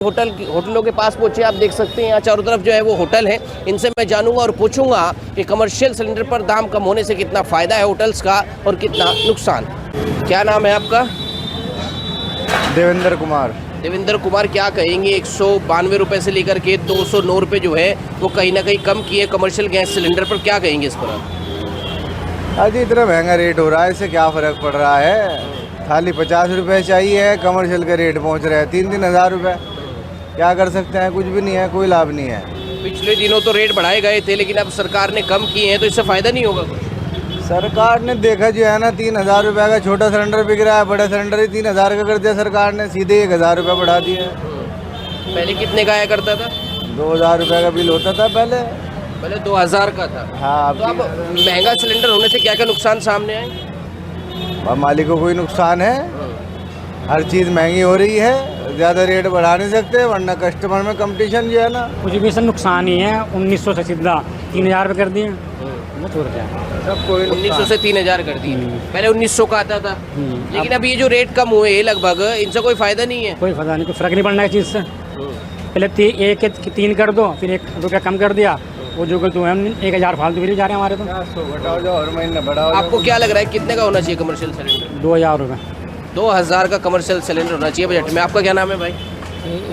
होटलों के पास पहुंचे, आप देख सकते हैं यहाँ चारों तरफ जो है वो होटल है। इनसे मैं जानूंगा और पूछूंगा कि कमर्शियल सिलेंडर पर दाम कम होने से कितना फ़ायदा है होटल्स का और कितना नुकसान। क्या नाम है आपका? देवेंद्र कुमार। देवेंद्र कुमार, क्या कहेंगे 192 रुपये से लेकर के 209 रुपये जो है वो कहीं ना कहीं कम किए कमर्शियल गैस सिलेंडर पर, क्या कहेंगे इस पर आप? आज इतना महंगा रेट हो रहा है, इससे क्या फ़र्क पड़ रहा है? खाली 50 रुपये चाहिए, कमर्शियल का रेट पहुंच रहा है 3-3 हज़ार रुपये। क्या कर सकते हैं? कुछ भी नहीं है, कोई लाभ नहीं है। पिछले दिनों तो रेट बढ़ाए गए थे लेकिन अब सरकार ने कम किए हैं, तो इससे फ़ायदा नहीं होगा कुछ? सरकार ने देखा जो है ना, 3,000 रुपये का छोटा सिलेंडर बिक रहा है, बड़ा सिलेंडर ही 3,000 का कर दिया सरकार ने, सीधे 1,000 रुपये बढ़ा दिए। पहले कितने का आया करता था? 2,000 रुपये का बिल होता था पहले 2000 का था। हाँ, तो अब महंगा सिलेंडर होने से क्या क्या नुकसान सामने आए? अब मालिकों को कोई नुकसान है, हर चीज़ महंगी हो रही है, ज़्यादा रेट बढ़ा नहीं सकते वरना कस्टमर में कंपटीशन जो है ना। कुछ भी सर नुकसान ही है। 1900 से सीधा 3,000 रुपये कर दिए, छोड़ क्या सब कोई 1900 से 3000 कर दिए। पहले 1900 का आता था, लेकिन अब ये जो रेट कम हुए लगभग, इनसे कोई फायदा नहीं है। कोई फायदा नहीं, कोई फर्क नहीं पड़ना है चीज़ से। पहले 3 कर दो, फिर 1 रुपया कम कर दिया, वो जो तो हम 1,000 फालतू भी जा रहे हैं हमारे। तो घटाओ जाओ, हर महीने बढ़ाओ। आपको क्या लग रहा है कितने का होना चाहिए कमर्शियल सिलेंडर? 2,000 रुपये। 2000 का कमर्शियल सिलेंडर होना चाहिए बजट में। आपका क्या नाम है भाई?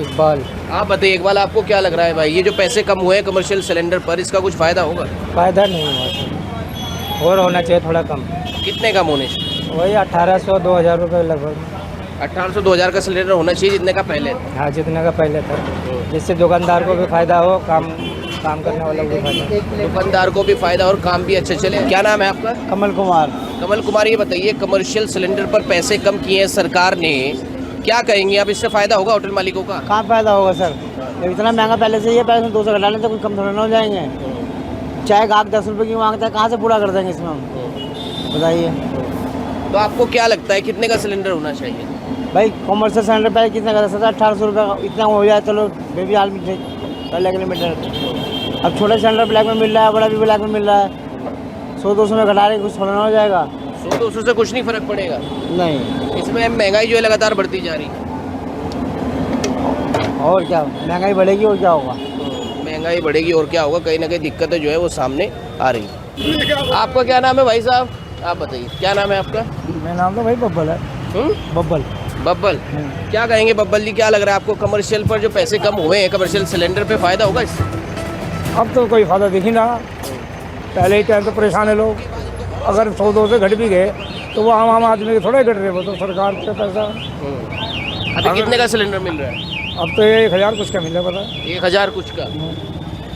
इकबाल। आप बताइए इकबाल, आपको क्या लग रहा है भाई, ये जो पैसे कम हुए हैं कमर्शियल सिलेंडर पर, इसका कुछ फायदा होगा? फ़ायदा नहीं हुआ, और होना चाहिए थोड़ा कम। कितने कम होने से? वही 1,800-2,000 रुपये लगभग। 1800-2000 का सिलेंडर होना चाहिए जितने का पहले था। हाँ, जितने का पहले था, जिससे दुकानदार को भी फायदा हो, काम करने वालों को भी फायदा। दुकानदार को भी फायदा और काम भी अच्छे चले। क्या नाम है आपका? कमल कुमार। कमल कुमार, ये बताइए कमर्शियल सिलेंडर पर पैसे कम किए हैं सरकार ने, क्या कहेंगे अब, इससे फायदा होगा होटल मालिकों का? कहाँ फायदा होगा सर? जब इतना महंगा पहले से ही है, पैसे 200 घटाने से कुछ कम थोड़ा ना हो जाएंगे। चाहे गाहक 10 रुपये की मांगता है, कहाँ से पूरा कर देंगे इसमें हम, बताइए। तो आपको क्या लगता है कितने का सिलेंडर होना चाहिए? भाई कमर्शियल सिलेंडर पहले कितने का था? 1700-1800 रुपये का, इतना हो जाए चलो बेबी हाल में पहले किलोमीटर। अब छोटा सिलेंडर ब्लैक में मिल रहा है, बड़ा भी ब्लैक में मिल रहा है। 100-200 में घटा रहे, कुछ थोड़ा ना हो जाएगा। 100-200 से कुछ नहीं फर्क पड़ेगा? नहीं। इसमें महंगाई जो है लगातार बढ़ती जा रही है। और क्या, महंगाई बढ़ेगी और क्या होगा? महंगाई बढ़ेगी और क्या होगा, कहीं ना कहीं दिक्कतें जो है वो सामने आ रही है। आपका क्या नाम है भाई साहब? आप बताइए क्या नाम है आपका? मेरा नाम तो भाई बब्बल है। बब्बल। बब्बल, क्या कहेंगे बब्बल जी, क्या लग रहा है आपको कमर्शियल पर जो पैसे कम हुए हैं कमर्शियल सिलेंडर पे फायदा होगा इससे? अब तो कोई फायदा दिख ही ना। पहले ही टाइम तो परेशान है लोग, अगर 100-200 से घट भी गए तो वो आम आदमी के थोड़ा ही घट रहे, वो तो सरकार का पैसा। अभी कितने का सिलेंडर मिल रहा है? अब तो 1,000 कुछ का मिल रहा है। 1000 कुछ का?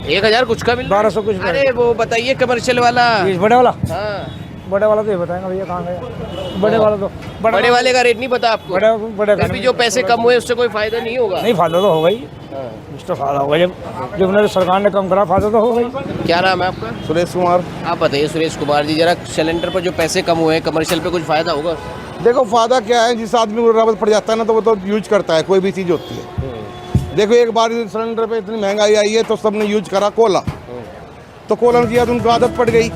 1000 कुछ का मिल रहा है? 1200 कुछ का। अरे वो बताइए कमर्शियल वाला। ये बड़े वाला? हाँ, बड़े वाला तो ये बताएंगे भैया कहाँ गया। बड़े वाला तो बड़े वाले का रेट नहीं पता आपको? बड़े फिर भी जो पैसे कम हुए उससे कोई फायदा नहीं होगा? नहीं, फायदा तो होगा ही, कुछ तो फायदा होगा। जब उन्होंने सरकार ने कम करा, फायदा तो होगा ही। क्या नाम है आपका? सुरेश कुमार। आप बताइए सुरेश कुमार जी, जरा सिलेंडर पर जो पैसे कम हुए हैं कमर्शियल पे कुछ फायदा होगा? देखो फायदा क्या है, जिस आदमी को जरूरत पड़ जाता है ना तो वो तो यूज करता है, कोई भी चीज़ होती है। देखो एक बार सिलेंडर पे इतनी महंगाई आई है तो सबने यूज करा कोला, तो कोला की उनको आदत पड़ गई,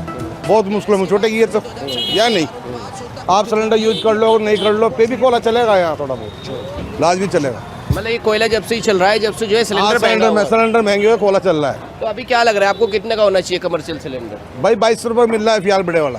बहुत मुश्किल में छूटेगी ये तो, या नहीं? आप सिलेंडर यूज कर लो नहीं कर लो, पे भी कोला चलेगा, यहाँ थोड़ा बहुत लाजमी चलेगा। मतलब ये कोयला जब से ही चल रहा है, जब से जो है सिलेंडर महंगे हुए कोला चल रहा है। तो अभी क्या लग रहा है आपको कितने का होना चाहिए कमर्शियल सिलेंडर? भाई 2200 रुपये मिल रहा है फिलहाल बड़े वाला,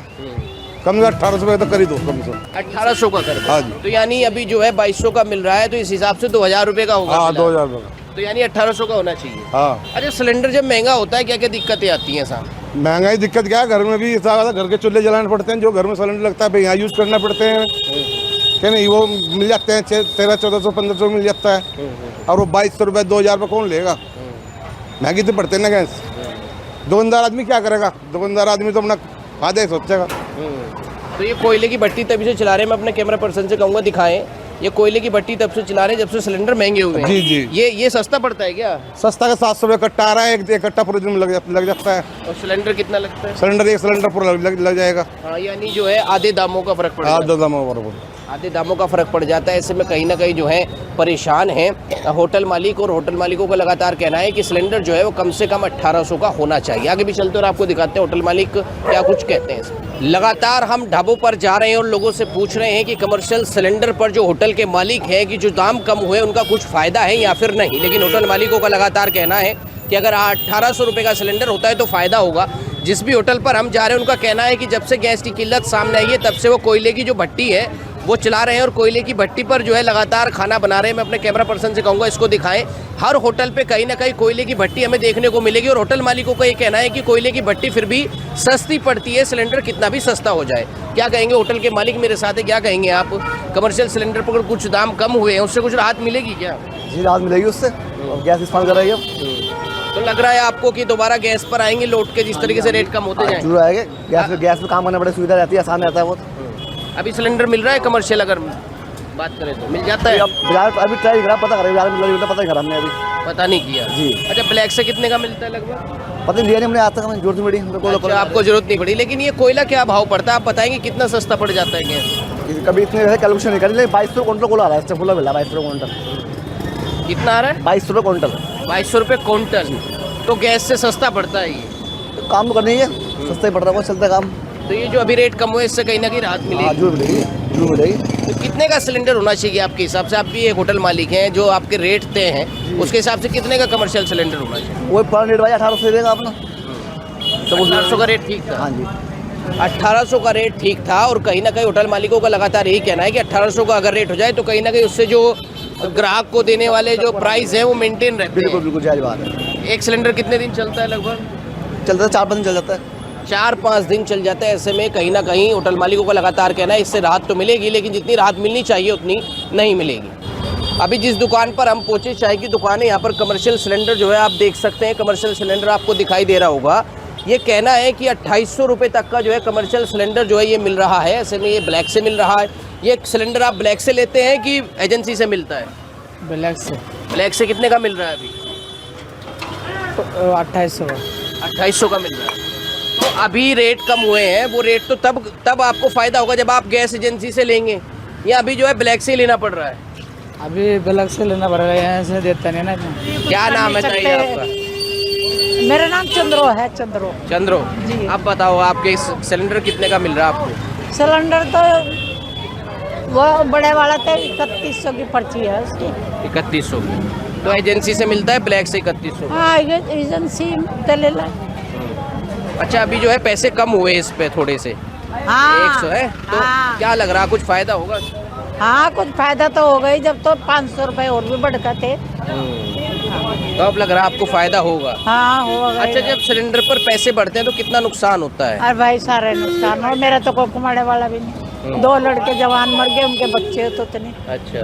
कम से 1800 रुपये तो कर ही दो कम से कम। 1800 का कर दो। हाँ जी। तो यानी अभी जो है 2200 का मिल रहा है, तो इस हिसाब से 2000 रुपये का होगा। हाँ, 2000 रुपये का। तो यानी 1800 का होना चाहिए। हाँ। अरे सिलेंडर जब महंगा होता है क्या क्या दिक्कतें आती हैं साहब? महंगाई दिक्कत क्या है, घर में भी ऐसा घर के चूल्हे जलाने पड़ते हैं, जो घर में सिलेंडर लगता है भाई यहाँ यूज़ करना पड़ते हैं, क्या नहीं? वो मिल जाते हैं 1300-1400 1500 मिल जाता है, और वो 2200 रुपये 2000 रुपये कौन लेगा? महंगी तो पड़ते हैं ना गैस। दुकानदार आदमी क्या करेगा? दुकानदार आदमी तो अपना फायदा ही सोचेगा। तो ये कोयले की भट्टी तभी से चला रहे हैं, मैं अपने कैमरा पर्सन से कहूँगा दिखाएं, ये कोयले की भट्टी तब से चला रहे हैं जब से सिलेंडर महंगे हुए हैं। जी जी। ये सस्ता पड़ता है क्या? सस्ता का 700 रुपये कट्टा आ रहा है, एक कट्टा पूरे दिन में लग जाता है। और सिलेंडर कितना लगता है? एक सिलेंडर पूरा लग जाएगा। हाँ, यानी जो है आधे दामों का फर्क पड़ेगा। आधा दाम बराबर। आधे दामों का फ़र्क पड़ जाता है। ऐसे में कहीं ना कहीं जो है परेशान हैं होटल मालिक, और होटल मालिकों का लगातार कहना है कि सिलेंडर जो है वो कम से कम 1800 का होना चाहिए। आगे भी चलते और आपको दिखाते हैं होटल मालिक क्या कुछ कहते हैं। लगातार हम ढाबों पर जा रहे हैं और लोगों से पूछ रहे हैं कि कमर्शियल सिलेंडर पर जो होटल के मालिक हैं कि जो दाम कम हुए उनका कुछ फ़ायदा है या फिर नहीं। लेकिन होटल मालिकों का लगातार कहना है कि अगर 1800 रुपये का सिलेंडर होता है तो फ़ायदा होगा। जिस भी होटल पर हम जा रहे हैं उनका कहना है कि जब से गैस की किल्लत सामने आई है तब से वो कोयले की जो भट्टी है वो चला रहे हैं और कोयले की भट्टी पर जो है लगातार खाना बना रहे हैं। मैं अपने कैमरा पर्सन से कहूँगा इसको दिखाएं। हर होटल पे कहीं ना कहीं कोयले की भट्टी हमें देखने को मिलेगी और होटल मालिकों का ये कहना है कि कोयले की भट्टी फिर भी सस्ती पड़ती है, सिलेंडर कितना भी सस्ता हो जाए। क्या कहेंगे होटल के मालिक मेरे साथ है, क्या कहेंगे आप? कमर्शियल सिलेंडर पर कुछ दाम कम हुए हैं, उससे कुछ राहत मिलेगी क्या? जी राहत मिलेगी उससे, गैस इस्तेमाल कर रही है। तो लग रहा है आपको कि दोबारा गैस पर आएंगे लौट के, जिस तरीके से रेट कम होते जाएं? जरूर आएंगे। गैस पे काम करने बड़ी सुविधा रहती है, आसान रहता है वो। अभी सिलेंडर मिल रहा है कमर्शियल, अगर बात करें तो मिल जाता है? अभी ट्राई करा, पता करें बाजार में पता ही करा हमने, अभी पता नहीं किया जी। अच्छा, ब्लैक से कितने का मिलता है लगभग? पता नहीं लिया नहीं हमने आज तक, हमें जरूरत नहीं पड़ी। अच्छा, आपको जरूरत नहीं पड़ी। लेकिन ये कोयला क्या भाव पड़ता है आप बताएंगे, कितना सस्ता पड़ जाता है गैस? कभी इतने कैलकुलेशन नहीं करी, लेकिन 2200 क्विंटल कोला आ रहा है, फुला मिला 2200 क्विंटल। कितना आ रहा है? 2200 रुपये क्विंटल। 2200 रुपये क्विंटल, तो गैस से सस्ता पड़ता है ये? तो काम तो करनी है, सस्ता ही पड़ रहा है, चलता काम। तो ये जो अभी रेट कम हुए इससे कहीं ना कहीं राहत मिलेगी? जरूर मिलेगी, जरूर मिलेगी। तो कितने का सिलेंडर होना चाहिए आपके हिसाब से? आप भी एक होटल मालिक हैं, जो आपके रेट तय हैं उसके हिसाब से कितने का कमर्शियल सिलेंडर होना चाहिए? वही पर रेट भाई 1800 देगा अपना। तो 1800 का रेट ठीक था? हाँ जी, 1800 का रेट ठीक था। और कहीं ना कहीं होटल मालिकों का लगातार यही कहना है कि 1800 का अगर रेट हो जाए तो कहीं ना कहीं उससे जो ग्राहक को देने वाले जो प्राइस है वो मेंटेन रहते बिल्कुल हैं। बिल्कुल जायज बात है। एक सिलेंडर कितने दिन चलता है लगभग? चलता है 4-5 दिन चल जाता है। 4-5 दिन चल जाता है। ऐसे में कहीं ना कहीं होटल मालिकों का लगातार कहना है इससे राहत तो मिलेगी, लेकिन जितनी राहत मिलनी चाहिए उतनी नहीं मिलेगी। अभी जिस दुकान पर हम पहुंचे, चाय की दुकान है, यहाँ पर कमर्शियल सिलेंडर जो है आप देख सकते हैं, कमर्शियल सिलेंडर आपको दिखाई दे रहा होगा। ये कहना है कि 2800 रुपये तक का जो है कमर्शियल सिलेंडर जो है ये मिल रहा है। ऐसे में ये ब्लैक से मिल रहा है। ये सिलेंडर आप ब्लैक से लेते हैं कि एजेंसी से मिलता है? ब्लैक से। ब्लैक से कितने का मिल रहा है अभी? 2800 का मिल रहा है। तो अभी रेट कम हुए हैं, वो रेट तो तब आपको फ़ायदा होगा जब आप गैस एजेंसी से लेंगे, या अभी जो है ब्लैक से ही लेना पड़ रहा है? अभी ब्लैक से लेना पड़ रहा है, यहाँ से देता नहीं ना। क्या नाम है चाहिए आपका? मेरा नाम चंद्रो है। चंद्रो जी। आप बताओ आपके सिलेंडर कितने का मिल रहा है आपको? सिलेंडर तो वो बड़े वाला तो 3100 की पर्ची है उसकी। 3100 की। तो एजेंसी से मिलता है ब्लैक से 3100? हाँ, ये एजेंसी तो ले ला। अच्छा, अभी जो है पैसे कम हुए इस पे थोड़े से? हाँ 100 है तो हाँ। क्या लग रहा, कुछ फायदा होगा? हाँ, कुछ फायदा तो हो गई, जब तो 500 रुपये और भी बढ़ थे। तो अब लग रहा है आपको फायदा होगा? हाँ होगा। अच्छा, जब सिलेंडर पर पैसे बढ़ते हैं तो कितना नुकसान होता है? अरे भाई सारे नुकसान, और मेरा तो कोई कमाने वाला भी नहीं। 2 लड़के जवान मर गए, उनके बच्चे तो इतने। अच्छा,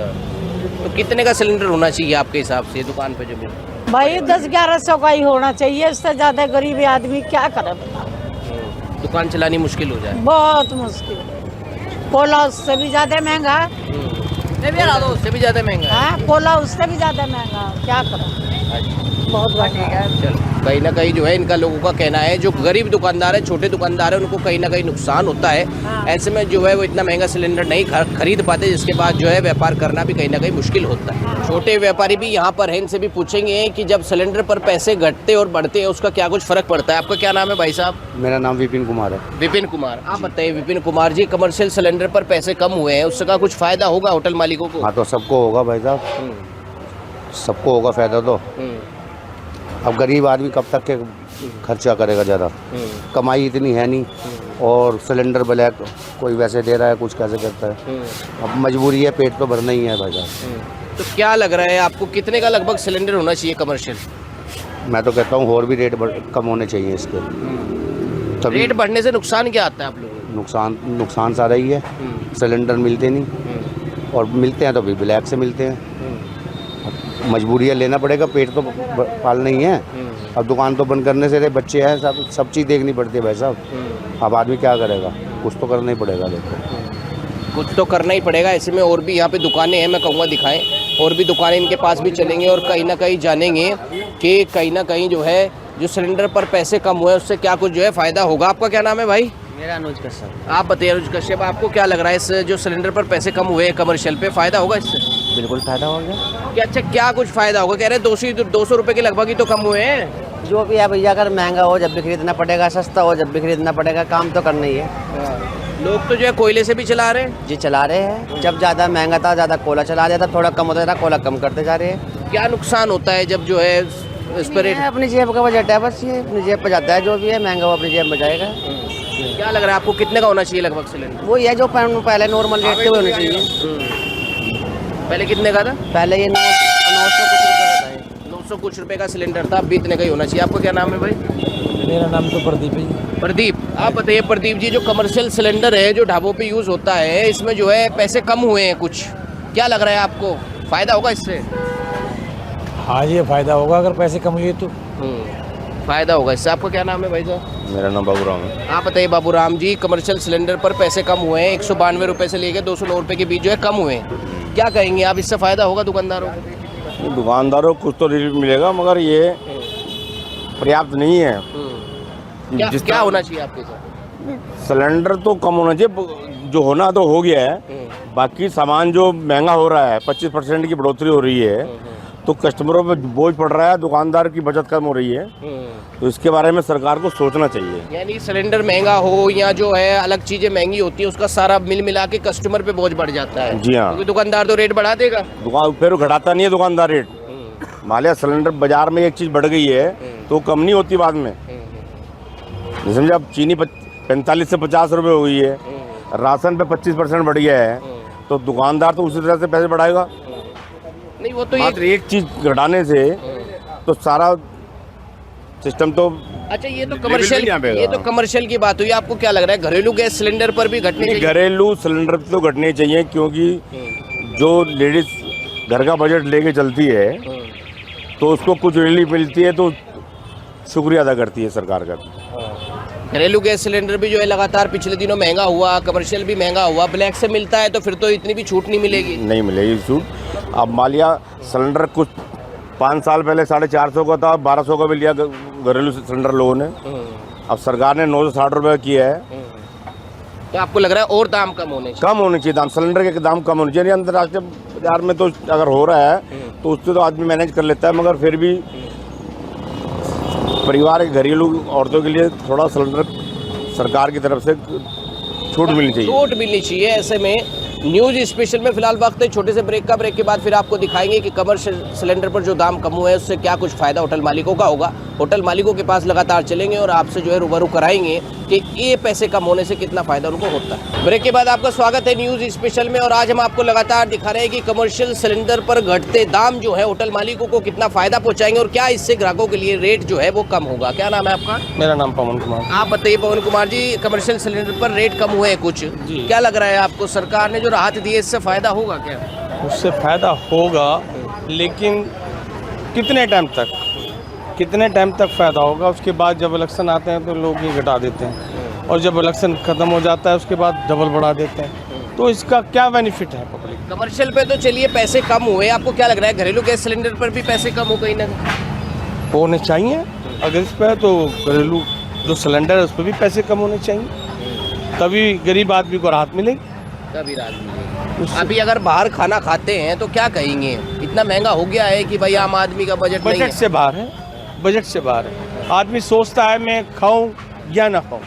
तो कितने का सिलेंडर होना चाहिए आपके हिसाब से दुकान पे जो मिल? भाई 10-1100 का ही होना चाहिए, इससे ज्यादा गरीब आदमी क्या करे बताओ। दुकान चलानी मुश्किल हो जाए? बहुत मुश्किल है। कोला उससे भी ज्यादा महंगा। उससे भी ज्यादा महंगा है? हाँ, कोला उससे भी ज्यादा महंगा, क्या करें, बहुत बढ़िया। चल, कहीं ना कहीं जो है इनका लोगों का कहना है, जो गरीब दुकानदार है, छोटे दुकानदार है, उनको कहीं ना कहीं नुकसान होता है। हाँ। ऐसे में जो है वो इतना महंगा सिलेंडर नहीं खरीद पाते, जिसके बाद जो है व्यापार करना भी कहीं ना कहीं मुश्किल होता है। छोटे व्यापारी भी यहाँ पर हैं, इनसे भी पूछेंगे कि जब सिलेंडर पर पैसे घटते और बढ़ते हैं उसका क्या कुछ फर्क पड़ता है। आपका क्या नाम है भाई साहब? मेरा नाम विपिन कुमार है। विपिन कुमार। आप बताइए विपिन कुमार जी, कमर्शियल सिलेंडर पर पैसे कम हुए हैं, उसका कुछ फायदा होगा होटल मालिकों को? हाँ, तो सबको होगा भाई साहब, सबको होगा फायदा। तो अब गरीब आदमी कब तक के खर्चा करेगा ज़्यादा, कमाई इतनी है नहीं, और सिलेंडर ब्लैक कोई वैसे दे रहा है, कुछ कैसे करता है। अब मजबूरी है, पेट तो भरना ही है भाई साहब। तो क्या लग रहा है आपको, कितने का लगभग सिलेंडर होना चाहिए कमर्शियल? मैं तो कहता हूँ और भी रेट कम होने चाहिए इसके। तभी रेट बढ़ने से नुकसान क्या आता है आप लोगों को? नुकसान सारा ही है, सिलेंडर मिलते नहीं, और मिलते हैं तो भी ब्लैक से मिलते हैं। मजबूरी है, लेना पड़ेगा, पेट तो पालना ही है। अब दुकान तो बंद करने से बच्चे हैं, सब चीज़ देखनी पड़ती है भाई साहब। अब आदमी क्या करेगा, कुछ तो करना ही पड़ेगा। देखो, कुछ तो करना ही पड़ेगा। ऐसे में और भी यहाँ पे दुकानें हैं, मैं कहूँगा दिखाएं, और भी दुकानें इनके पास भी चलेंगे और कहीं ना कहीं जानेंगे कि कहीं ना कहीं जो है जो सिलेंडर पर पैसे कम हुए उससे क्या कुछ जो है फ़ायदा होगा। आपका क्या नाम है भाई? मेरा अनुज कश्यप। आप बताइए अनुज कश्यप, आपको क्या लग रहा है इस जो सिलेंडर पर पैसे कम हुए हैं कमर्शियल पे, फायदा होगा इससे? बिल्कुल फायदा हो गया। क्या अच्छा क्या कुछ फायदा होगा? कह रहे हैं 200 रुपए के लगभग ही तो कम हुए हैं। जो भी है भैया, अगर महंगा हो जब भी खरीदना पड़ेगा, सस्ता हो जब भी खरीदना पड़ेगा, काम तो करना ही है। लोग तो जो है कोयले से भी चला रहे हैं। जी चला रहे हैं। जब ज़्यादा महंगा था ज़्यादा कोयला चला दिया था, थोड़ा कम होता था कोयला कम करते जा रहे हैं। क्या नुकसान होता है जब जो है इस पर रेट? ये अपनी जेब का बजट है, बस ये अपनी जेब पर जाता है। जो भी है महंगा वो अपनी जेब में जाएगा। क्या लग रहा है आपको कितने का होना चाहिए लगभग सिलेंडर? वो ये जो पहले नॉर्मल रेट पे होने चाहिए। पहले कितने का था? पहले ये 900 कुछ रुपये का था। 900 कुछ रुपए का सिलेंडर था, अभी इतने का ही होना चाहिए। आपका क्या नाम है भाई? मेरा नाम तो प्रदीप है। प्रदीप, आप बताइए प्रदीप जी, जो कमर्शियल सिलेंडर है जो ढाबों पे यूज़ होता है, इसमें जो है पैसे कम हुए हैं कुछ, क्या लग रहा है आपको, फ़ायदा होगा इससे? हाँ ये फ़ायदा होगा अगर पैसे कम हुए तो। फ़ायदा होगा इससे। आपका क्या नाम है भाई साहब? मेरा नाम बाबूराम है। आप बताइए बाबूराम जी, कमर्शियल सिलेंडर पर पैसे कम हुए हैं, 192 रुपये से लेकर 209 रुपये के बीच जो है कम हुए हैं, क्या कहेंगे आप, इससे फ़ायदा होगा दुकानदारों को? दुकानदारों को कुछ तो रिलीफ मिलेगा, मगर ये पर्याप्त नहीं है। क्या होना चाहिए आपके साथ? सिलेंडर तो कम होना चाहिए, जो होना तो हो गया है। बाकी सामान जो महंगा हो रहा है, 25% की बढ़ोतरी हो रही है, तो कस्टमरों पे बोझ पड़ रहा है, दुकानदार की बचत कम हो रही है। तो इसके बारे में सरकार को सोचना चाहिए। यानी सिलेंडर महंगा हो या जो है अलग चीज़ें महंगी होती है, उसका सारा मिल मिला के कस्टमर पे बोझ बढ़ जाता है। जी हाँ। क्योंकि दुकानदार तो रेट बढ़ा देगा। दुकान फिर घटाता नहीं है दुकानदार रेट। मान लिया सिलेंडर बाजार में एक चीज़ बढ़ गई है तो कम नहीं होती बाद में। समझे, अब चीनी 45 से 50 रुपये हो गई है, राशन पे 25% बढ़ गया है, तो दुकानदार तो उसी तरह से पैसे बढ़ाएगा। नहीं वो तो ये मात्र एक चीज़ घटाने से तो सारा सिस्टम तो। अच्छा, ये तो लेवल कमर्शियल, पे नहीं आएगा। ये तो कमर्शियल की बात हुई। आपको क्या लग रहा है घरेलू गैस सिलेंडर पर भी घटने चाहिए? घरेलू सिलेंडर तो घटने चाहिए, क्योंकि जो लेडीज घर का बजट लेके चलती है तो उसको कुछ रिलीफ मिलती है तो शुक्रिया अदा करती है सरकार का। घरेलू गैस सिलेंडर भी जो है लगातार पिछले दिनों महंगा हुआ, कमर्शियल भी महंगा हुआ, ब्लैक से मिलता है तो फिर तो इतनी भी छूट नहीं मिलेगी। नहीं मिलेगी छूट। अब मान लिया सिलेंडर कुछ 5 साल पहले 450 का था, 1200 का भी लिया घरेलू सिलेंडर लोगों ने। अब सरकार ने 960 रुपये किया है। तो आपको लग रहा है और दाम कम होने चाहिए? कम होने चाहिए दाम, सिलेंडर के दाम कम होने चाहिए। अंतर्राष्ट्रीय बाजार में तो अगर हो रहा है तो उससे तो आदमी मैनेज कर लेता है, मगर फिर भी परिवार के घरेलू औरतों के लिए थोड़ा सिलेंडर सरकार की तरफ से छूट मिलनी चाहिए। छूट मिलनी चाहिए। ऐसे में न्यूज़ स्पेशल में फिलहाल वक्त है छोटे से ब्रेक का। ब्रेक के बाद फिर आपको दिखाएंगे कि कमर्शियल सिलेंडर पर जो दाम कम हुए हैं उससे क्या कुछ फ़ायदा होटल मालिकों का होगा। होटल मालिकों के पास लगातार चलेंगे और आपसे जो है रूबरू कराएंगे कि ये पैसे कम होने से कितना फ़ायदा उनको होता है। ब्रेक के बाद आपका स्वागत है न्यूज़ स्पेशल में, और आज हम आपको लगातार दिखा रहे हैं कि कमर्शियल सिलेंडर पर घटते दाम जो है होटल मालिकों को कितना फ़ायदा पहुँचाएंगे और क्या इससे ग्राहकों के लिए रेट जो है वो कम होगा। क्या नाम है आपका? मेरा नाम पवन कुमार। आप बताइए पवन कुमार जी, कमर्शियल सिलेंडर पर रेट कम हुए हैं कुछ, क्या लग रहा है आपको, सरकार ने जो राहत दी है इससे फ़ायदा होगा क्या? उससे फ़ायदा होगा, लेकिन कितने टाइम तक फ़ायदा होगा? उसके बाद जब इलेक्शन आते हैं तो लोग ये घटा देते हैं, और जब इलेक्शन ख़त्म हो जाता है उसके बाद डबल बढ़ा देते हैं। तो इसका क्या बेनिफिट है पब्लिक? कमर्शियल पे तो चलिए पैसे कम हुए, आपको क्या लग रहा है घरेलू गैस सिलेंडर पर भी पैसे कम हो कहीं ना कहीं? होने चाहिए। अगर इस पर तो घरेलू जो सिलेंडर है उस पर भी पैसे कम होने चाहिए, तभी गरीब आदमी को राहत मिलेगी। कभी रात में अभी अगर बाहर खाना खाते हैं तो क्या कहेंगे, इतना महंगा हो गया है कि भाई आम आदमी का बजट नहीं है। बजट से बाहर है, बजट से बाहर है। आदमी सोचता है मैं खाऊं या ना खाऊं,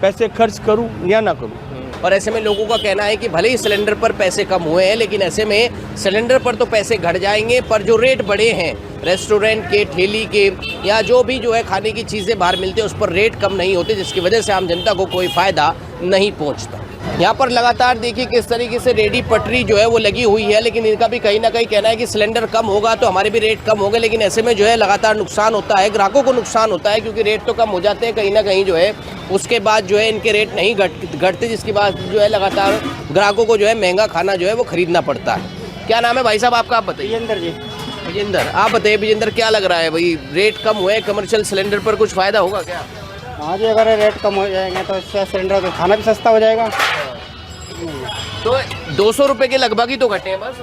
पैसे खर्च करूं या ना करूं। और ऐसे में लोगों का कहना है कि भले ही सिलेंडर पर पैसे कम हुए हैं, लेकिन ऐसे में सिलेंडर पर तो पैसे घट जाएंगे, पर जो रेट बढ़े हैं रेस्टोरेंट के, ठेली के, या जो भी जो है खाने की चीज़ें बाहर मिलती है उस पर रेट कम नहीं होते, जिसकी वजह से आम जनता को कोई फ़ायदा नहीं पहुंचता। यहाँ पर लगातार देखिए किस तरीके से रेडी पटरी जो है वो लगी हुई है, लेकिन इनका भी कहीं ना कहीं कहना है कि सिलेंडर कम होगा तो हमारे भी रेट कम होंगे, लेकिन ऐसे में जो है लगातार नुकसान होता है, ग्राहकों को नुकसान होता है, क्योंकि रेट तो कम हो जाते हैं कहीं ना कहीं जो है, उसके बाद जो है इनके रेट नहीं घटते, जिसके बाद जो है लगातार ग्राहकों को जो है महंगा खाना जो है वो खरीदना पड़ता है। क्या नाम है भाई साहब आपका? आप बताइए। विजेंद्र जी। विजेंद्र, आप बताइए विजेंद्र, क्या लग रहा है भाई, रेट कम हुए कमर्शियल सिलेंडर पर कुछ फ़ायदा होगा क्या? हाँ जी, अगर रेट कम हो जाएंगे तो इससे सिलेंडर का खाना भी सस्ता हो जाएगा। तो 200 रुपये के लगभग ही तो घटे हैं बस।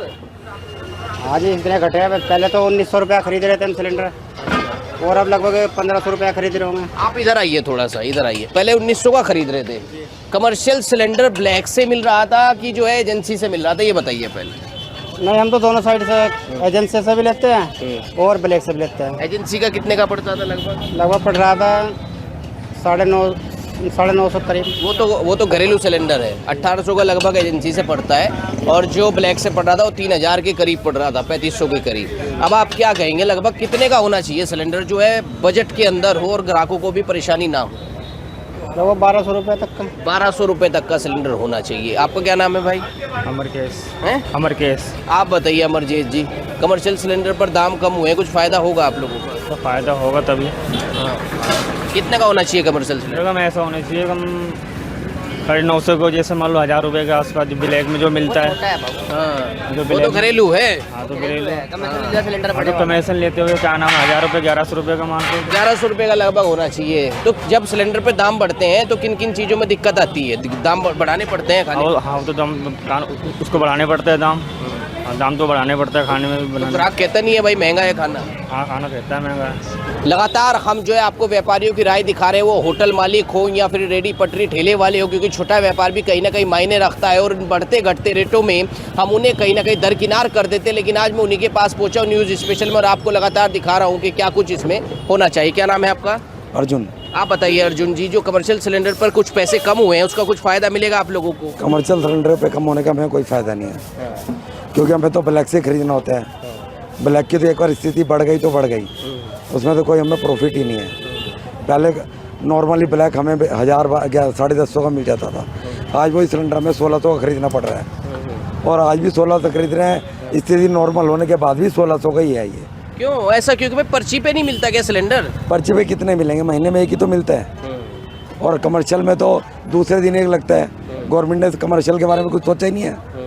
हाँ जी, इतने घटे हैं। पहले तो 1900 रुपया खरीद रहे थे हम सिलेंडर, और अब लगभग 1500 रुपया खरीद रहे होंगे। आप इधर आइए, थोड़ा सा इधर आइए। पहले 1900 का खरीद रहे थे, कमर्शियल सिलेंडर ब्लैक से मिल रहा था कि जो है एजेंसी से मिल रहा था, ये बताइए पहले। नहीं, हम तो दोनों साइड से, एजेंसी से भी लेते हैं और ब्लैक से भी लेते हैं। एजेंसी का कितने का पड़ता था लगभग? लगभग पड़ रहा था 950 करीब। वो तो घरेलू सिलेंडर है, 1800 का लगभग एजेंसी से पड़ता है, और जो ब्लैक से पड़ रहा था वो 3000 के करीब पड़ रहा था, 3500 के करीब। अब आप क्या कहेंगे, लगभग कितने का होना चाहिए सिलेंडर जो है बजट के अंदर हो और ग्राहकों को भी परेशानी ना हो? लगभग 1200 रुपये तक का। 1200 रुपये तक का सिलेंडर होना चाहिए। आपका क्या नाम है भाई? अमर केस। हैं? अमर केस। आप बताइए अमरजीत जी, कमर्शियल सिलेंडर पर दाम कम हुए, कुछ फ़ायदा होगा आप लोगों को? तो फ़ायदा होगा तभी। कितने का होना चाहिए कमर्शियल सिलेंडर? कम ऐसा होना चाहिए, कम 950 को, जैसे मान लो 1000 रुपये के आसपास ब्लैक में जो मिलता है। हाँ, जो वो तो घरेलू है। हाँ, तो घरेलू सिलेंडर तो कमीशन लेते हुए क्या नाम, 1000 रुपये 1100 रुपये का मान के 1100 रुपये का लगभग होना चाहिए। तो जब सिलेंडर पे दाम बढ़ते हैं तो किन किन चीज़ों में दिक्कत आती है? दाम बढ़ाने पड़ते हैं खाने? हाँ, तो दाम उसको बढ़ाने पड़ता है दाम। हाँ, दाम तो बढ़ाने पड़ता है खाने में भी। तो ग्राहक कहता नहीं है भाई महंगा है खाना? हाँ, खाना कहता है महंगा है। लगातार हम जो है आपको व्यापारियों की राय दिखा रहे हैं, वो होटल मालिक हो या फिर रेडी पटरी ठेले वाले हो, क्योंकि छोटा व्यापार भी कहीं ना कहीं मायने रखता है, और बढ़ते घटते रेटों में हम उन्हें कहीं ना कहीं दरकिनार कर देते हैं। लेकिन आज मैं उन्हीं के पास पहुंचा हूँ न्यूज़ स्पेशल में, और आपको लगातार दिखा रहा हूँ कि क्या कुछ इसमें होना चाहिए। क्या नाम है आपका? अर्जुन। आप बताइए अर्जुन जी, जो कमर्शियल सिलेंडर पर कुछ पैसे कम हुए हैं, उसका कुछ फ़ायदा मिलेगा आप लोगों को? कमर्शियल सिलेंडर पे कम होने का हमें कोई फ़ायदा नहीं है, क्योंकि हमें तो ब्लैक से खरीदना होता है। ब्लैक की तो एक बार स्थिति बढ़ गई तो बढ़ गई, उसमें तो कोई हमें प्रॉफिट ही नहीं है। पहले नॉर्मली ब्लैक हमें 1000 1150 का मिल जाता था, आज वही सिलेंडर हमें 1600 का खरीदना पड़ रहा है, और आज भी 1600 खरीद रहे हैं। स्थिति नॉर्मल होने के बाद भी 1600 का ही है ये। क्यों ऐसा? क्योंकि भाई पर्ची पे नहीं मिलता क्या सिलेंडर? पर्ची पे कितने मिलेंगे, महीने में एक ही तो मिलता है, और कमर्शियल में तो दूसरे दिन एक लगता है। गवर्नमेंट ने कमर्शियल के बारे में कुछ सोचा ही नहीं है।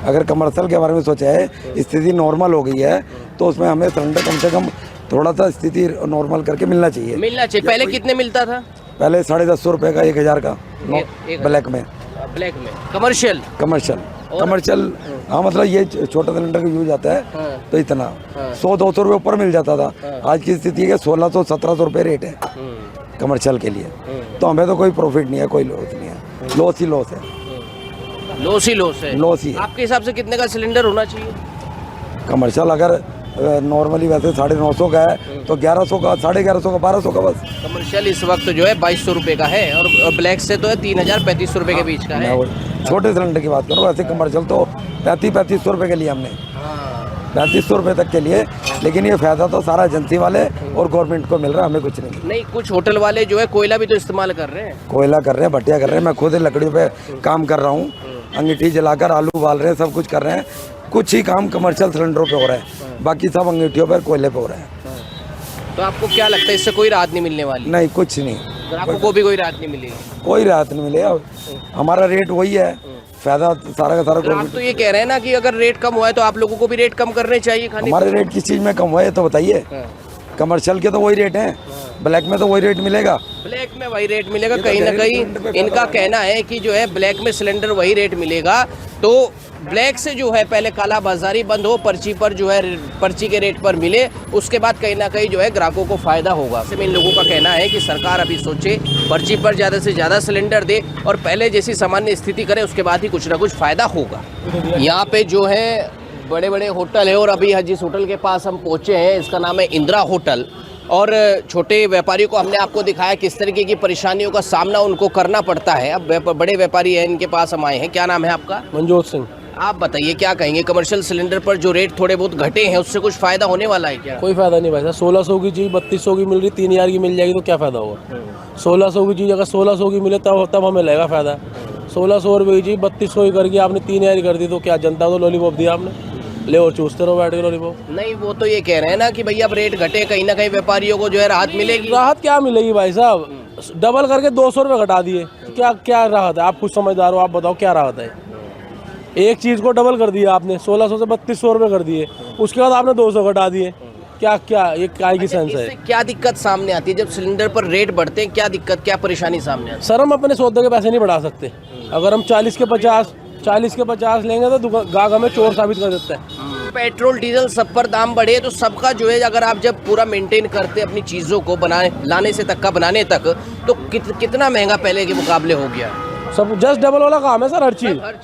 अगर कमर्शियल के बारे में सोचा है, स्थिति नॉर्मल हो गई है, तो उसमें हमें सिलेंडर कम से कम थोड़ा सा स्थिति नॉर्मल करके मिलना चाहिए। पहले कितने मिलता था? पहले 150 रुपये का 1000 का ब्लैक में। ब्लैक में कमर्शियल हाँ, मतलब ये छोटा सिलेंडर का यूज आता है, तो इतना 100-200 रुपये ऊपर मिल जाता था। आज की स्थिति है 1600-1700 रुपये रेट है कमर्शियल के लिए, तो हमें तो कोई प्रॉफिट नहीं है, कोई लॉस नहीं है, लॉस ही लॉस है। लॉस ही है। आपके हिसाब से कितने का सिलेंडर होना चाहिए कमर्शियल? अगर नॉर्मली वैसे 950 का है तो 1100 का, 1150 का, 1200 का बस। कमर्शियल इस वक्त जो है 2200 रुपये का है, और ब्लैक से तो है 3000-3500 रुपये के बीच का है। छोटे सिलेंडर की बात करो, वैसे कमर्शियल तो 3500 रुपये के लिए हमने 3500 रुपये तक के लिए, लेकिन ये फायदा तो सारा एजेंसी वाले और गवर्नमेंट को मिल रहा है, हमें कुछ नहीं। कुछ होटल वाले जो है कोयला भी तो इस्तेमाल कर रहे हैं। कोयला कर रहे हैं, भट्टिया कर रहे हैं, मैं खुद लकड़ियों पे काम कर रहा हूँ, अंगीठी जलाकर आलू उबाल रहे हैं, सब कुछ कर रहे हैं। कुछ ही काम कमर्शियल सिलेंडरों पे हो रहा है, बाकी सब अंगीठियों पर कोयले पे हो रहा है। तो आपको क्या लगता है इससे कोई राहत नहीं मिलने वाली? नहीं, कुछ नहीं, ग्राहकों को भी कोई राहत नहीं मिलेगी? कोई राहत नहीं मिलेगा, हमारा रेट वही है, फायदा सारा का सारा। आप तो ये कह रहे हैं ना कि अगर रेट कम हुआ है तो आप लोगों को भी रेट कम करने चाहिए खाने। हमारे रेट किस चीज़ में कम हुआ है तो बताइए? कमर्शियल के तो वही रेट हैं, ब्लैक में तो वही रेट मिलेगा। ब्लैक में वही रेट मिलेगा, कहीं ना कहीं इनका कहना है कि जो है ब्लैक में सिलेंडर वही रेट मिलेगा। तो ब्लैक से जो है पहले काला बाजारी बंद हो, पर्ची पर जो है पर्ची के रेट पर मिले, उसके बाद कहीं ना कहीं जो है ग्राहकों को फायदा होगा। ऐसे इन लोगों का कहना है कि सरकार अभी सोचे, पर्ची पर ज़्यादा से ज़्यादा सिलेंडर दे और पहले जैसी सामान्य स्थिति करे, उसके बाद ही कुछ ना कुछ फ़ायदा होगा। यहाँ पे जो है बड़े बड़े होटल है, और अभी जिस होटल के पास हम पहुँचे हैं इसका नाम है इंदिरा होटल, और छोटे व्यापारियों को हमने आपको दिखाया किस तरीके की परेशानियों का सामना उनको करना पड़ता है। अब बड़े व्यापारी हैं, इनके पास हम आए हैं। क्या नाम है आपका? मनजोत सिंह। आप बताइए क्या कहेंगे, कमर्शियल सिलेंडर पर जो रेट थोड़े बहुत घटे हैं उससे कुछ फायदा होने वाला है क्या? कोई फायदा नहीं भाई साहब, 1600 की चीज़ 3200 की मिल रही, 3000 की मिल जाएगी तो क्या फ़ायदा होगा? 1600 की चीज़ अगर 1600 की मिले तब हमें लगेगा फ़ायदा। 1600 रुपये की चीज़ 3200 की करके आपने 3000 की कर दी, तो क्या जनता को लॉलीपॉप दिया आपने? ले और चूसते रहो बैठ के लॉलीपॉप। नहीं, वो तो ये कह रहे हैं ना कि भैया अब रेट घटे, कहीं ना कहीं व्यापारियों को जो है राहत मिलेगी। राहत क्या मिलेगी भाई साहब? डबल करके 200 रुपये घटा दिए, क्या क्या राहत है? आप कुछ समझदार हो, आप बताओ क्या राहत है? एक चीज़ को डबल कर दिया आपने, 1600 से 3200 रुपये कर दिए, उसके बाद आपने 200 घटा दिए, क्या क्या ये काय की सेंस है? क्या दिक्कत सामने आती है जब सिलेंडर पर रेट बढ़ते हैं? क्या दिक्कत, क्या परेशानी सामने आती है? सर, हम अपने सौदे के पैसे नहीं बढ़ा सकते। अगर हम 40 के 50 लेंगे तो गाहक हमें चोर साबित कर देता है। पेट्रोल डीजल सब पर दाम बढ़े तो सबका जो है, अगर आप जब पूरा मेंटेन करते अपनी चीज़ों को लाने से तक का बनाने तक, तो कितना महंगा पहले के मुकाबले हो गया? सब जस्ट डबल वाला काम है सर,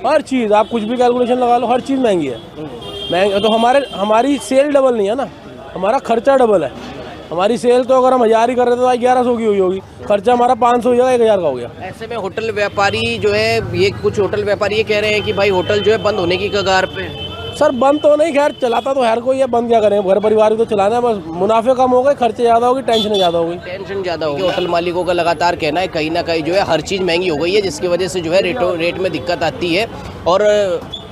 हर चीज़ आप कुछ भी कैलकुलेशन लगा लो, हर चीज़ महंगी है। महंगी तो हमारी सेल डबल नहीं है ना, हमारा खर्चा डबल है। हमारी सेल तो अगर हम 1000 ही कर रहे थे तो 1100 की हुई होगी, खर्चा हमारा 500 हो जाएगा, 1000 का हो गया। ऐसे में होटल व्यापारी जो है, ये कुछ होटल व्यापारी ये कह रहे हैं कि भाई होटल जो है बंद होने की कगार पे। सर बंद तो नहीं, खैर चलाता तो हर कोई है, बंद क्या करें, घर परिवार भी तो चलाना है, बस मुनाफे कम हो गए, खर्चे ज़्यादा हो गए, टेंशन ज़्यादा हो गई। टेंशन ज़्यादा होगी। होटल मालिकों का लगातार कहना है कहीं ना कहीं जो है हर चीज़ महंगी हो गई है, जिसकी वजह से जो है रेट में दिक्कत आती है और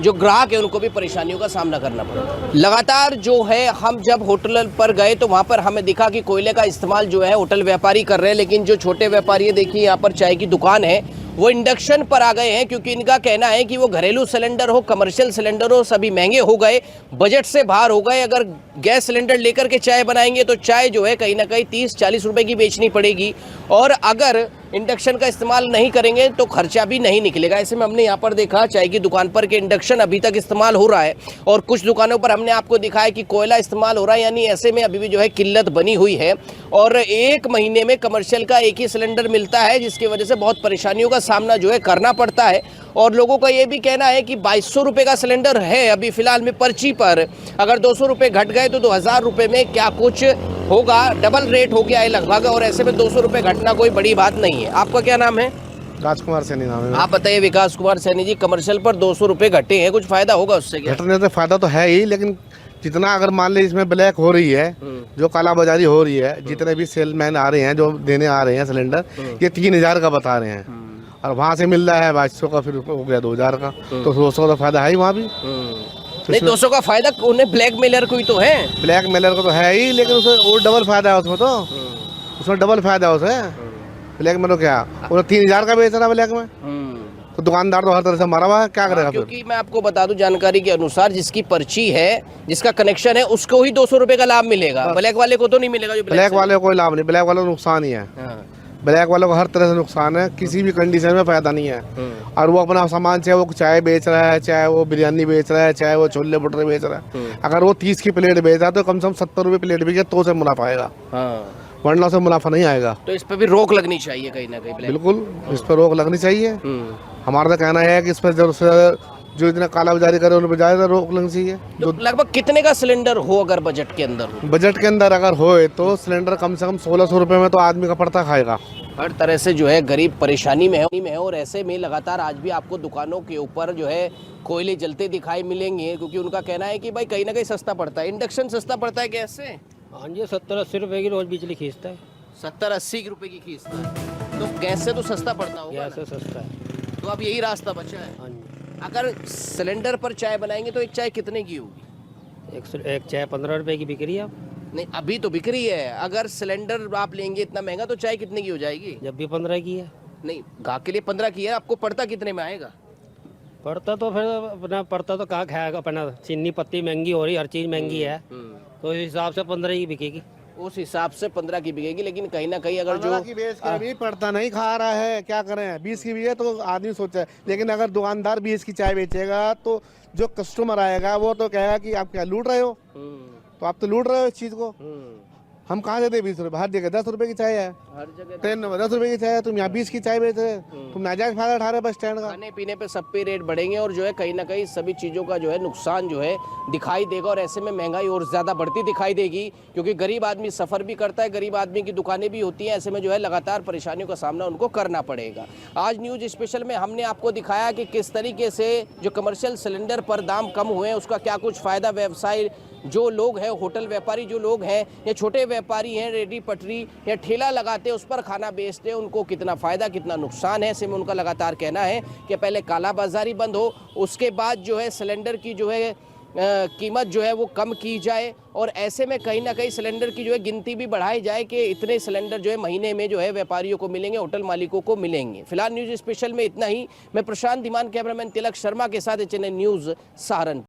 जो ग्राहक है उनको भी परेशानियों का सामना करना पड़ता है। लगातार जो है हम जब होटल पर गए तो वहाँ पर हमें दिखा कि कोयले का इस्तेमाल जो है होटल व्यापारी कर रहे हैं, लेकिन जो छोटे व्यापारी देखिए यहाँ पर चाय की दुकान है वो इंडक्शन पर आ गए हैं, क्योंकि इनका कहना है कि वो घरेलू सिलेंडर हो, कमर्शियल सिलेंडर हो, सभी महंगे हो गए, बजट से बाहर हो गए। अगर गैस सिलेंडर लेकर के चाय बनाएंगे तो चाय जो है कहीं ना कहीं 30-40 रुपए की बेचनी पड़ेगी, और अगर इंडक्शन का इस्तेमाल नहीं करेंगे तो खर्चा भी नहीं निकलेगा। ऐसे में हमने यहाँ पर देखा चाय की दुकान पर कि इंडक्शन अभी तक इस्तेमाल हो रहा है और कुछ दुकानों पर हमने आपको दिखाया कि कोयला इस्तेमाल हो रहा है, यानी ऐसे में अभी भी जो है किल्लत बनी हुई है और 1 महीने में कमर्शियल का एक ही सिलेंडर मिलता है, जिसकी वजह से बहुत परेशानियों का सामना जो है करना पड़ता है। और लोगों का ये भी कहना है कि 2200 रुपये का सिलेंडर है अभी फिलहाल में पर्ची पर, अगर 200 रुपये घट गए तो 2000 रुपये में क्या कुछ होगा, डबल रेट हो गया है लगभग, और ऐसे में 200 रुपये घटना कोई बड़ी बात नहीं है। आपका क्या नाम है? राजकुमार सैनी नाम है। आप बताइए विकास कुमार सैनी जी, कमर्शियल पर 200 रुपये घटे हैं, कुछ फायदा होगा उससे क्या? घटने से फायदा तो है ही, लेकिन जितना अगर मान ले इसमें ब्लैक हो रही है, जो कालाबाजारी हो रही है, जितने भी सेलमैन आ रहे हैं जो देने आ रहे हैं सिलेंडर, ये 3000 का बता रहे हैं और वहाँ से मिल रहा है 2200 का, फिर हो गया 2000 का, तो 200 का फायदा है ही वहाँ भी। नहीं, 200 का फायदा उन्हें ब्लैक मेलर को ही तो है, ब्लैक मेलर को तो है ही, लेकिन उसमें वो डबल फायदा है उसमें, तो उसमें डबल फायदा है उसे। ब्लैक में तो क्या, वो 3000 का बेच रहा है ब्लैक में, तो दुकानदार तो हर तरह से मारा हुआ है, क्या करेगा? क्योंकि मैं आपको बता दूं जानकारी के अनुसार जिसकी पर्ची है, जिसका कनेक्शन है, उसको ही 200 रुपये का लाभ मिलेगा, ब्लैक वाले को तो नहीं मिलेगा। जो ब्लैक वाले को कोई लाभ नहीं, ब्लैक वाले को नुकसान ही है। ब्लैक वालों को हर तरह से नुकसान है, किसी भी कंडीशन में फायदा नहीं है। और वो अपना सामान, चाहे वो चाय बेच रहा है, चाहे वो बिरयानी बेच रहा है, चाहे वो छोले भटूरे बेच रहा है, अगर वो 30 की प्लेट बेच रहा है तो कम से कम 70 रुपये प्लेट बिके तो उसे मुनाफा आएगा, वरना उसे मुनाफा नहीं आएगा। तो इस पर भी रोक लगनी चाहिए कहीं ना कहीं। बिल्कुल, इस पर रोक लगनी चाहिए। हमारा तो कहना है कि इस पर जो इतना कालाबाजारी करे उन पर ज़्यादा रोक लगनी चाहिए। तो लगभग कितने का सिलेंडर हो अगर बजट के अंदर हो? बजट के अंदर अगर होए तो सिलेंडर कम से कम 1600 रुपये में तो आदमी का पड़ता खाएगा। हर तरह से जो है गरीब परेशानी में है, और ऐसे में लगातार आज भी आपको दुकानों के ऊपर जो है कोयले जलते दिखाई मिलेंगे, क्योंकि उनका कहना है कि भाई कहीं ना कहीं सस्ता पड़ता है। इंडक्शन सस्ता पड़ता है गैस से? हाँ जी, 70-80 रुपए की रोज बिजली खींचता है। 70-80 रुपए की खींचता है, तो गैस से तो सस्ता पड़ता होगा। गैस से सस्ता है, तो अब यही रास्ता बचा है। हाँ जी। अगर सिलेंडर पर चाय बनाएंगे तो एक चाय कितने की होगी? एक चाय 15 रुपए की बिक रही है अब। नहीं, अभी तो बिक रही है, अगर सिलेंडर आप लेंगे इतना महंगा तो चाय कितने की हो जाएगी? जब भी 15 की है। नहीं, गाहक के लिए 15 की है, आपको पड़ता कितने में आएगा? पड़ता तो फिर अपना पड़ता तो कहाँ खाएगा अपना, चीनी पत्ती महंगी हो रही, हर चीज़ महंगी है, तो इस हिसाब से 15 की बिकेगी। उस हिसाब से 15 की बिकेगी, लेकिन कहीं ना कहीं अगर जो की बेच के भी पड़ता नहीं खा रहा है, क्या करें? 20 की भी है तो आदमी सोचा है, लेकिन अगर दुकानदार 20 की चाय बेचेगा तो जो कस्टमर आएगा वो तो कहेगा कि आप क्या लूट रहे हो, तो आप तो लूट रहे हो इस चीज को। हम कहाँ देते 20 रुपये? हर जगह 10 रुपए की चाय है, हर जगह ट्रेन में 10 रुपए की चाय है, तुम यहाँ 20 की चाय बेच रहे, तुम नाजायज फायदा उठा रहे बस स्टैंड का। खाने पीने पे सब पे रेट बढ़ेंगे और जो है कहीं ना कहीं सभी चीज़ों का जो है नुकसान जो है दिखाई देगा, और ऐसे में महंगाई और ज़्यादा बढ़ती दिखाई देगी, क्योंकि गरीब आदमी सफ़र भी करता है, गरीब आदमी की दुकानें भी होती हैं, ऐसे में जो है लगातार परेशानियों का सामना उनको करना पड़ेगा। आज न्यूज़ स्पेशल में हमने आपको दिखाया कि किस तरीके से जो कमर्शियल सिलेंडर पर दाम कम हुए हैं उसका क्या कुछ फ़ायदा व्यवसाय जो लोग हैं, होटल व्यापारी जो लोग हैं या छोटे व्यापारी हैं, रेडी पटरी या ठेला लगाते हैं, उस पर खाना बेचते हैं, उनको कितना फ़ायदा कितना नुकसान है। ऐसे में उनका लगातार कहना है कि पहले कालाबाजारी बंद हो, उसके बाद जो है सिलेंडर की जो है कीमत जो है वो कम की जाए, और ऐसे में कहीं ना कहीं सिलेंडर की जो है गिनती भी बढ़ाई जाए कि इतने सिलेंडर जो है महीने में जो है व्यापारियों को मिलेंगे, होटल मालिकों को मिलेंगे। फिलहाल न्यूज़ स्पेशल में इतना ही। मैं प्रशांत धीमान, कैमरामैन तिलक शर्मा के साथ HNN न्यूज़ सहारनपुर।